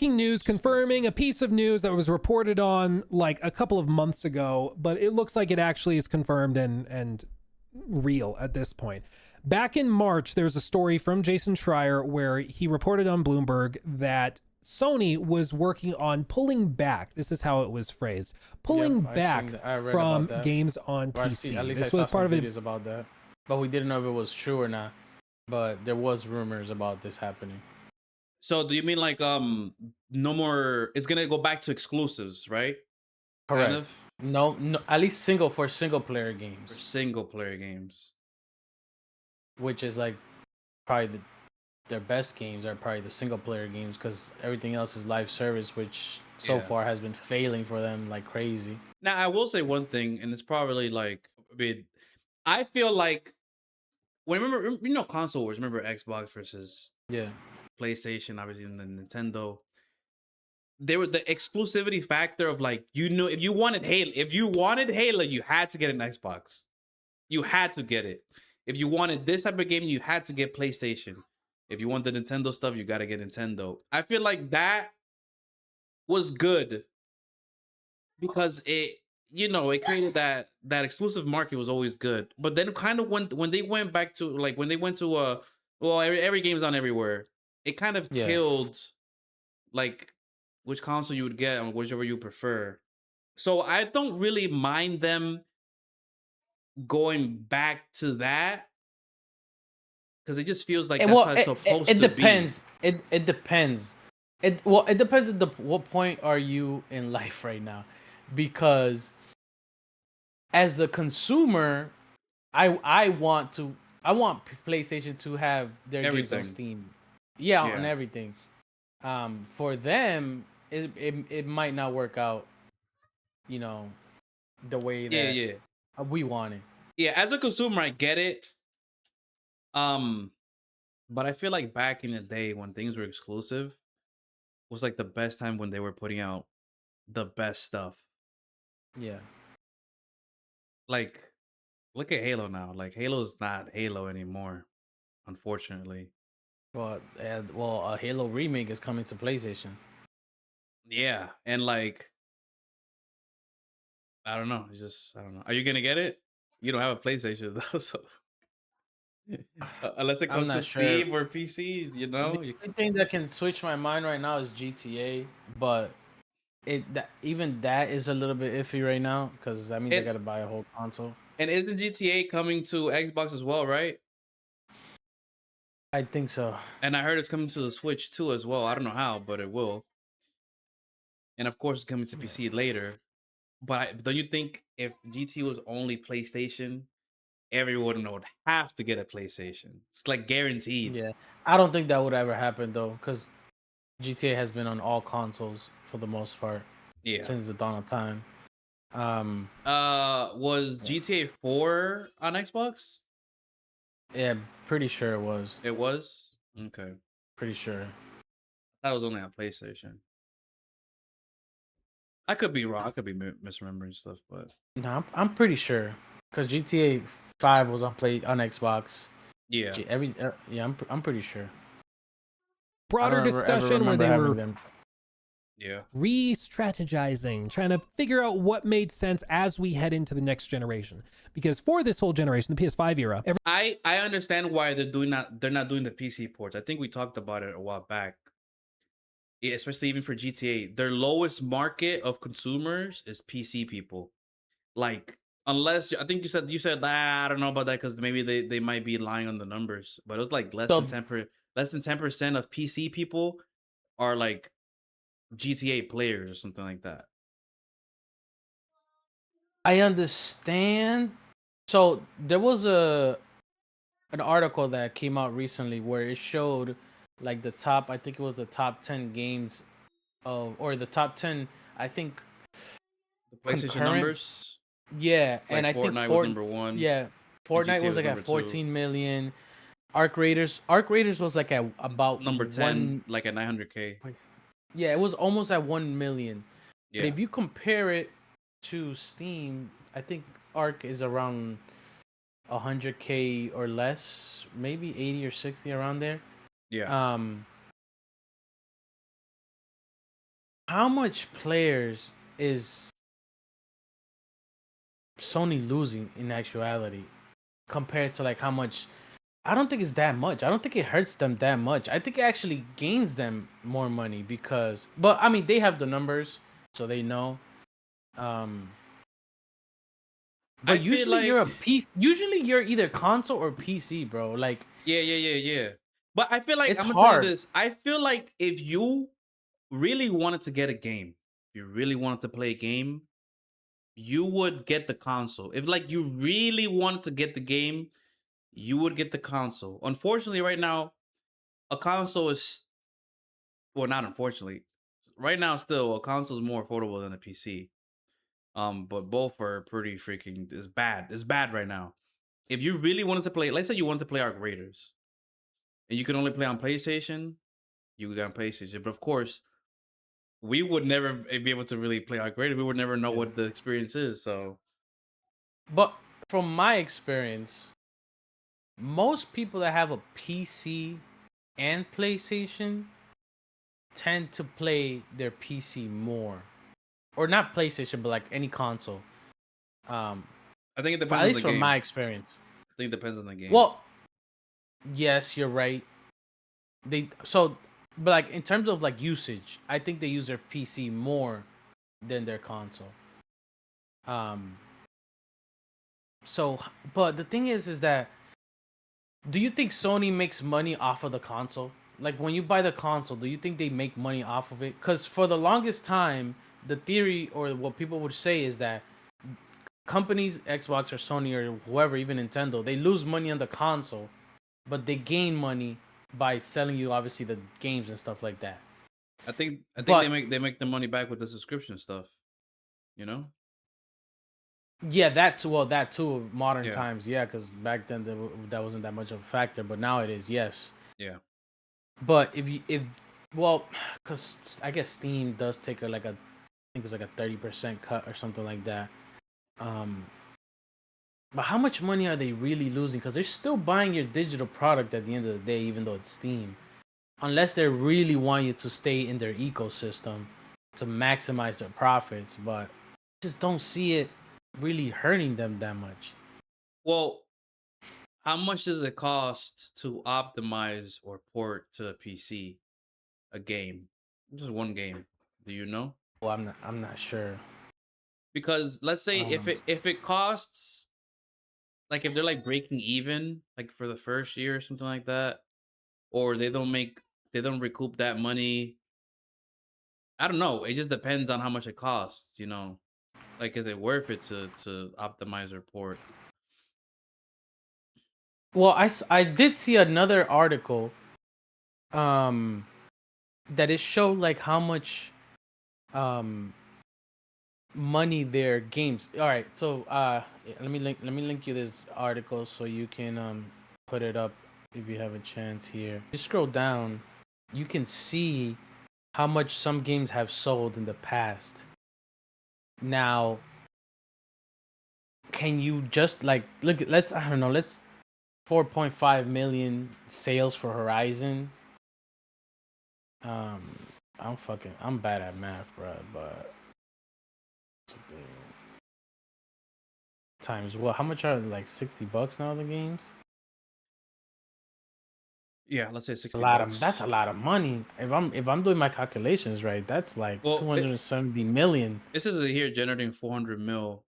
news confirming a piece of news that was reported on like a couple of months ago, but it looks like it actually is confirmed and real at this point. Back in March, there's a story from Jason Schreier where he reported on Bloomberg that Sony was working on pulling back. This is how it was phrased: pulling back from games on PC. At least this I was saw part some of it. videos about that, but we didn't know if it was true or not. But there was rumors about this happening. So do you mean like no more? It's gonna go back to exclusives, right? Correct. Kind of? No, at least single player games. For single player games, which is like probably their best games are probably the single player games because everything else is live service, which so far has been failing for them like crazy. Now I will say one thing, and it's probably like I feel like remember console wars. Remember Xbox versus PlayStation, obviously, and the Nintendo. There were the exclusivity factor of like, if you wanted Halo, you had to get an Xbox. You had to get it. If you wanted this type of game, you had to get PlayStation. If you want the Nintendo stuff, you got to get Nintendo. I feel like that was good because it created that exclusive market was always good. But then kind of when they went back to like when they went to every game's on everywhere, it kind of killed like which console you would get and whichever you prefer. So I don't really mind them going back to that because it just feels like that's how it's supposed to be. It depends. It depends. It depends on what point are you in life right now, because as a consumer, I want PlayStation to have their games on Steam, on everything. For them, it might not work out, the way that we want it. Yeah, as a consumer, I get it. But I feel like back in the day when things were exclusive was like the best time when they were putting out the best stuff. Yeah. Like, look at Halo now. Like, Halo's not Halo anymore, unfortunately. Well, a Halo remake is coming to PlayStation. Yeah, and like, I don't know. I don't know. Are you gonna get it? You don't have a PlayStation though, so unless it comes to Steam or PCs, The only thing that can switch my mind right now is GTA, but even that is a little bit iffy right now because that means I gotta buy a whole console. And isn't GTA coming to Xbox as well, right? I think so. And I heard it's coming to the Switch too as well. I don't know how, but it will. And of course, it's coming to PC later. But don't you think if GTA was only PlayStation, everyone would have to get a PlayStation? It's like guaranteed. Yeah, I don't think that would ever happen though, because GTA has been on all consoles for the most part. Yeah. Since the dawn of time. Was GTA 4 on Xbox? Yeah, pretty sure it was. It was? Okay. Pretty sure. I thought it was only on PlayStation. I could be wrong. I could be misremembering stuff, but no, I'm pretty sure because GTA 5 was on Xbox. Yeah. I'm pretty sure. Broader discussion where they were re-strategizing, trying to figure out what made sense as we head into the next generation. Because for this whole generation, the PS5 era, I understand why they're not doing the PC ports. I think we talked about it a while back. Yeah, especially even for GTA, their lowest market of consumers is PC people. Like, unless I think you said I don't know about that because maybe they might be lying on the numbers, but it was like less than 10% of PC people are like GTA players or something like that. I understand. So there was an article that came out recently where it showed like the top, I think it was the top 10 games or the top 10, I think the PlayStation numbers. Yeah, like and I think Fortnite was number 1. Yeah, Fortnite was like at 14 million. Arc Raiders was like at about number 10, like at 900K. Yeah, it was almost at 1 million. Yeah. But if you compare it to Steam, I think Arc is around 100K or less, maybe 80 or 60 around there. Yeah. how much players is Sony losing in actuality compared to like how much? I don't think it's that much. I don't think it hurts them that much. I think it actually gains them more money because, but I mean, they have the numbers, so they know. Um, I but feel usually you're a like PC. Usually you're either console or PC, bro. Like yeah. But I feel like it's I'm gonna tell you hard. this. I feel like if you really wanted to get a game, if you really wanted to play a game, you would get the console. If like you really wanted to get the game, you would get the console. Unfortunately, right now, a console is well, not unfortunately. Right now, still a console is more affordable than a PC. But both are pretty freaking. It's bad. It's bad right now. If you really wanted to play, let's say you wanted to play Arc Raiders, and you can only play on PlayStation, you got on PlayStation. But of course, we would never be able to really play Arc Raiders. We would never know Yeah. what the experience is. So But from my experience, most people that have a PC and PlayStation tend to play their PC more, or not PlayStation, but like any console. Um, I think it at depends on least the from game. my experience. I think it depends on the game. Well, yes, you're right. But like in terms of like usage, I think they use their PC more than their console. Um, so, but the thing is that do you think Sony makes money off of the console? Like when you buy the console, do you think they make money off of it? Because for the longest time, the theory or what people would say is that companies, Xbox or Sony or whoever, even Nintendo, they lose money on the console, but they gain money by selling you obviously the games and stuff like that. I think But they make the money back with the subscription stuff. You know? yeah, that too. Well, that too. Modern Yeah, times, yeah, because back then that wasn't that much of a factor, but now it is. Yes, yeah. but if well, because I guess Steam does take I think it's like a 30% cut or something like that. Um, but how much money are they really losing? Because they're still buying your digital product at the end of the day, even though it's Steam. Unless they really want you to stay in their ecosystem to maximize their profits, but I just don't see it really hurting them that much. Well, how much does it cost to optimize or port to a PC a game? Just one game. Do you know? Well, I'm not sure. Because let's say Um, if it costs like if they're like breaking even like for the first year or something like that, or they don't recoup that money. I don't know. It just depends on how much it costs, you know. Like is it worth it to optimize or port? well, I did see another article um that it showed like how much um money their games. All right, so let me link you this article so you can put it up if you have a chance here. You scroll down, you can see how much some games have sold in the past. Now, can you just like look at let's I don't know, let's 4.5 million sales for Horizon. Um, I'm bad at math, bro. But times what? How much are like $60 now? The games? Yeah, let's say A 60 lot of bucks. that's a lot of money. If I'm doing my calculations right, that's like Well, 270 million. this is here generating 400 mil,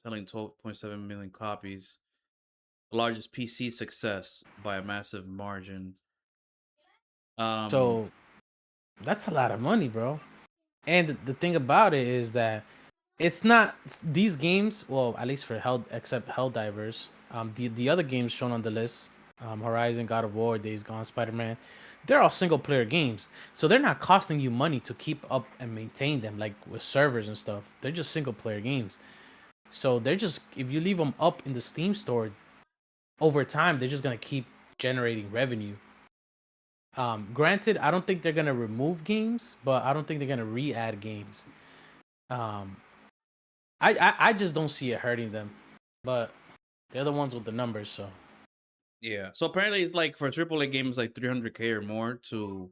selling 12.7 million copies. The largest PC success by a massive margin. Um, So that's a lot of money, bro. And the thing about it is that it's not these games. Well, at least for Hell, except Helldivers. The other games shown on the list, Horizon, God of War, Days Gone, Spider Man, they're all single player games. So they're not costing you money to keep up and maintain them, like with servers and stuff. They're just single player games. So they're just if you leave them up in the Steam store, over time they're just gonna keep generating revenue. Granted, I don't think they're gonna remove games, but I don't think they're gonna re-add games. Um, I just don't see it hurting them, but they're the ones with the numbers. So yeah. So apparently it's like for a AAA game it's like 300K or more to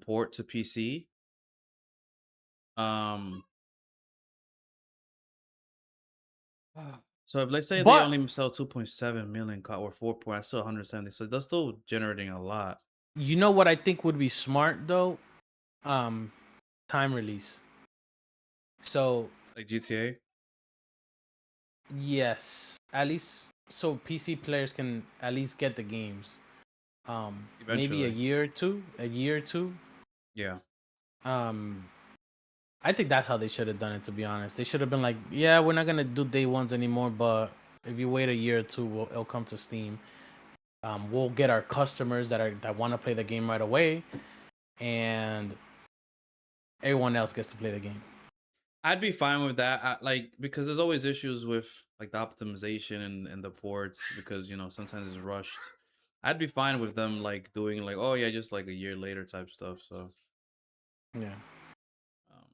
port to PC. Um. So if let's say they But only sell 2.7 million or 4 point, that's still 170. So they're still generating a lot. you know what I think would be smart though? Um, time release. So Like GTA. yes, at least so PC players can at least get the games. Maybe a Eventually. year or two. A year or two. Yeah. Um, I think that's how they should have done it. To be honest, they should have been like, yeah, we're not gonna do day ones anymore, but if you wait a year or two, it'll come to Steam. We'll get our customers that want to play the game right away, and everyone else gets to play the game. I'd be fine with that. Like because there's always issues with like the optimization and the ports because sometimes it's rushed. I'd be fine with them like doing like oh yeah just like a year later type stuff. So Yeah. um,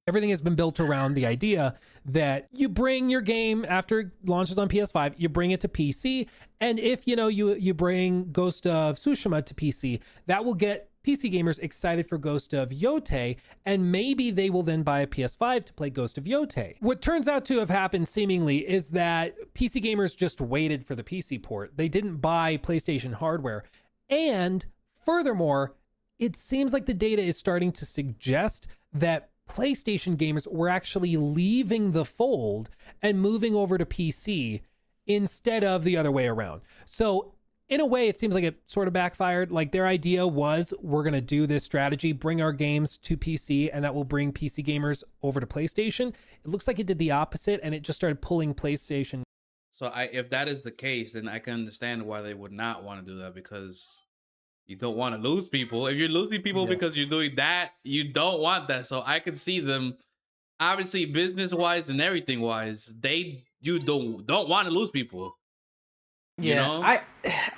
Everything has been built around the idea that you bring your game after it launches on PS5, you bring it to PC, and if you bring Ghost of Tsushima to PC, that will get PC gamers excited for Ghost of Yote, and maybe they will then buy a PS5 to play Ghost of Yote. What turns out to have happened seemingly is that PC gamers just waited for the PC port. They didn't buy PlayStation hardware. And furthermore, it seems like the data is starting to suggest that PlayStation gamers were actually leaving the fold and moving over to PC instead of the other way around. So in a way, it seems like it sort of backfired. Like their idea was, we're going to do this strategy, bring our games to PC, and that will bring PC gamers over to PlayStation. It looks like it did the opposite, and it just started pulling PlayStation. so if that is the case, then I can understand why they would not want to do that because you don't want to lose people. If you're losing people Yeah. because you're doing that, you don't want that. So I could see them obviously business wise and everything wise, you don't want to lose people. You Yeah, know? I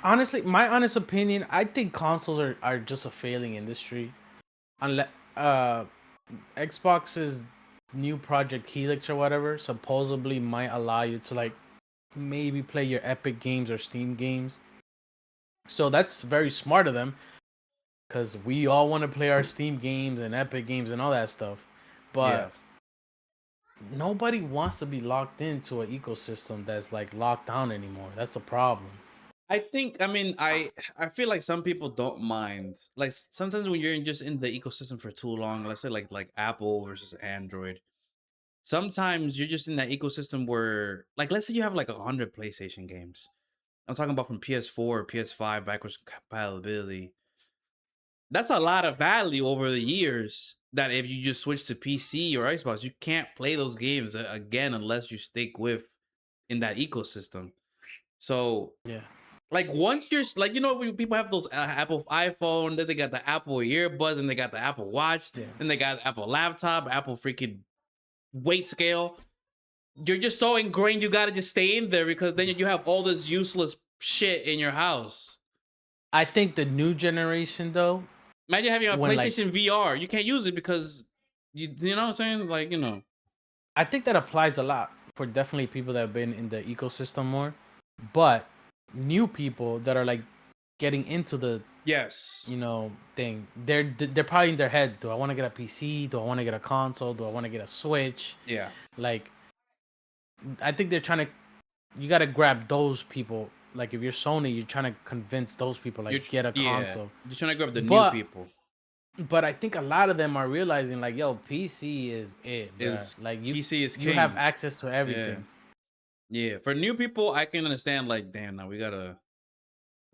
honestly, my honest opinion, I think consoles are just a failing industry. Unless Xbox's new Project Helix or whatever supposedly might allow you to like maybe play your Epic games or Steam games. So that's very smart of them because we all want to play our Steam games and Epic games and all that stuff. Yeah. But nobody wants to be locked into an ecosystem that's like locked down anymore. That's the problem. I mean, I feel like some people don't mind. Like sometimes when you're just in the ecosystem for too long, let's say like Apple versus Android. Sometimes you're just in that ecosystem where like let's say you have like 100 PlayStation games. I'm talking about from PS4 or PS5 backwards compatibility. That's a lot of value over the years that if you just switch to PC or Xbox, you can't play those games again unless you stick with in that ecosystem. So Yeah. like once you're like when people have those Apple iPhone, then they got the Apple earbuds and they got the Apple Watch, Yeah. then they got Apple laptop, Apple freaking weight scale. You're just so ingrained you gotta just stay in there because then you have all this useless shit in your house. I think the new generation though, Imagine having a when like PlayStation VR. You can't use it because you know what I'm saying? Like, I think that applies a lot for definitely people that have been in the ecosystem more, but new people that are like getting into the yes. thing, they're probably in their head, do I want to get a PC? Do I want to get a console? Do I want to get a Switch? Yeah. Like I think they're trying to you got to grab those people. Like if you're Sony, you're trying to convince those people like get a console. You're trying to grab the new But people. But I think a lot of them are realizing like, yo, PC is it, bruh. Is Like PC is you have king. access to everything. Yeah. For new people, I can understand like, damn, now we're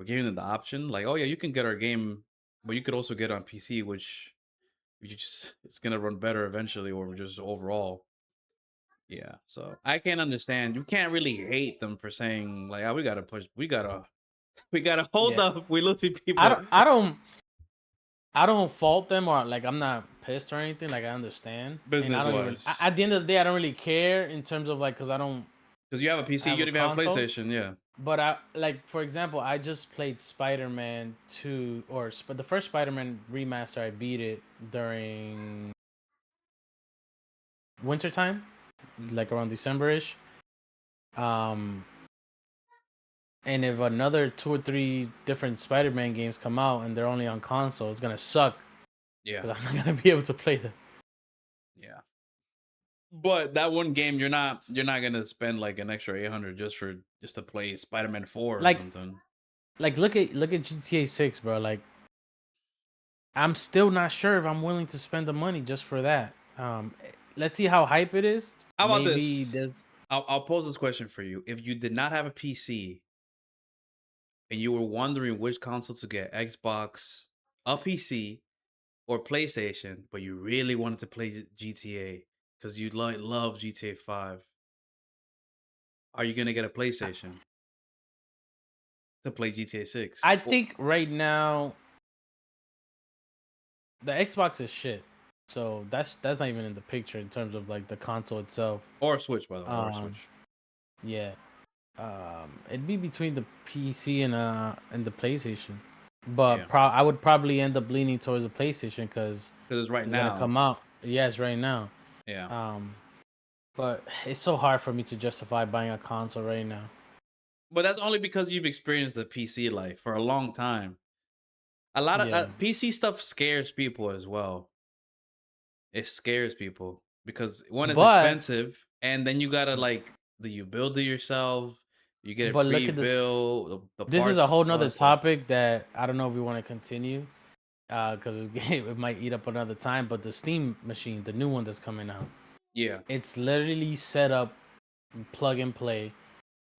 giving them the option. Like, oh yeah, you can get our game, but you could also get it on PC, which it's gonna run better eventually, or just overall. Yeah. So I can understand. You can't really hate them for saying like, oh, we gotta hold Yeah. up. We're losing people. I don't fault them or like I'm not pissed or anything. Like I understand. And I Business don't even wise, at the end of the day I don't really care in terms of like because I don't because you have a PC, have you a don't even have a console. PlayStation. Yeah. But I like for example, I just played Spider-Man 2 the first Spider-Man remaster. I beat it during wintertime, like around December-ish. Um And if another 2 or 3 different Spider-Man games come out and they're only on console, it's gonna suck Yeah. because I'm not gonna be able to play them. Yeah. But that one game, you're not gonna spend like an extra 800 just to play Spider-Man 4 or Like something. look at GTA 6, bro. Like I'm still not sure if I'm willing to spend the money just for that. Let's see how hype it is. How about Maybe this? there's I'll pose this question for you. If you did not have a PC and you were wondering which console to get, Xbox, a PC, or PlayStation, but you really wanted to play GTA because you love GTA 5, are you gonna get a PlayStation to play GTA 6? I think right now the Xbox is shit. So that's not even in the picture in terms of like the console itself. Or Switch, by the way, or Um Switch. yeah. It'd be between the PC and the PlayStation. But Yeah, I would probably end up leaning towards the PlayStation because because it's right it's gonna now. come out. Yes, right now. Yeah, Um, but it's so hard for me to justify buying a console right now. but that's only because you've experienced the PC life for a long time. A lot of Yeah, PC stuff scares people as well. It scares people because one, it's but expensive, and then you gotta like, do you build it yourself? You get it look at this. pre-built, the This is a whole parts, all nother that stuff. topic that I don't know if we want to continue because it might eat up another time. But the Steam machine, the new one that's coming out, Yeah, it's literally set up plug and play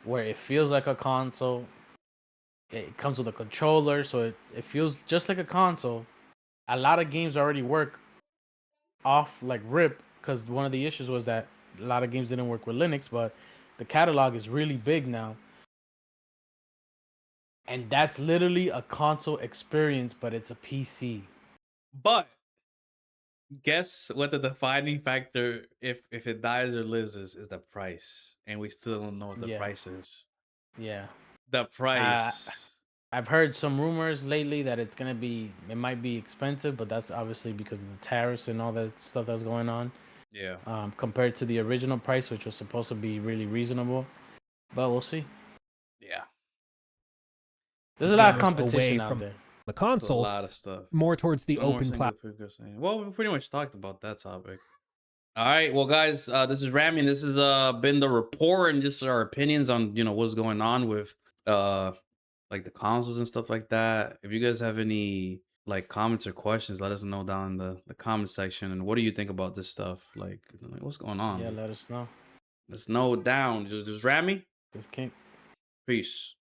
where it feels like a console. It comes with a controller, so it feels just like a console. A lot of games already work off like rip because one of the issues was that a lot of games didn't work with Linux, but the catalog is really big now. And that's literally a console experience, but it's a PC. but guess what the defining factor, if it dies or lives, is the price, and we still don't know what the Yeah, price is. yeah. The Uh, price. I've heard some rumors lately that it might be expensive, but that's obviously because of the tariffs and all that stuff that's going on. Yeah, Compared to the original price, which was supposed to be really reasonable. But we'll see. yeah. There's a lot of Gamers away competition out from there. the It's a console, lot of stuff. more towards the No more open single platform. figure saying. Well, we pretty much talked about that topic. All right, well, guys, this is Ramy, and this has been the report and just our opinions on what's going on with like the consoles and stuff like that. If you guys have any like comments or questions, let us know down in the comment section. And what do you think about this stuff? Like what's going Yeah, on? let us know. Let's know it down. Just Ramy. This can't Peace.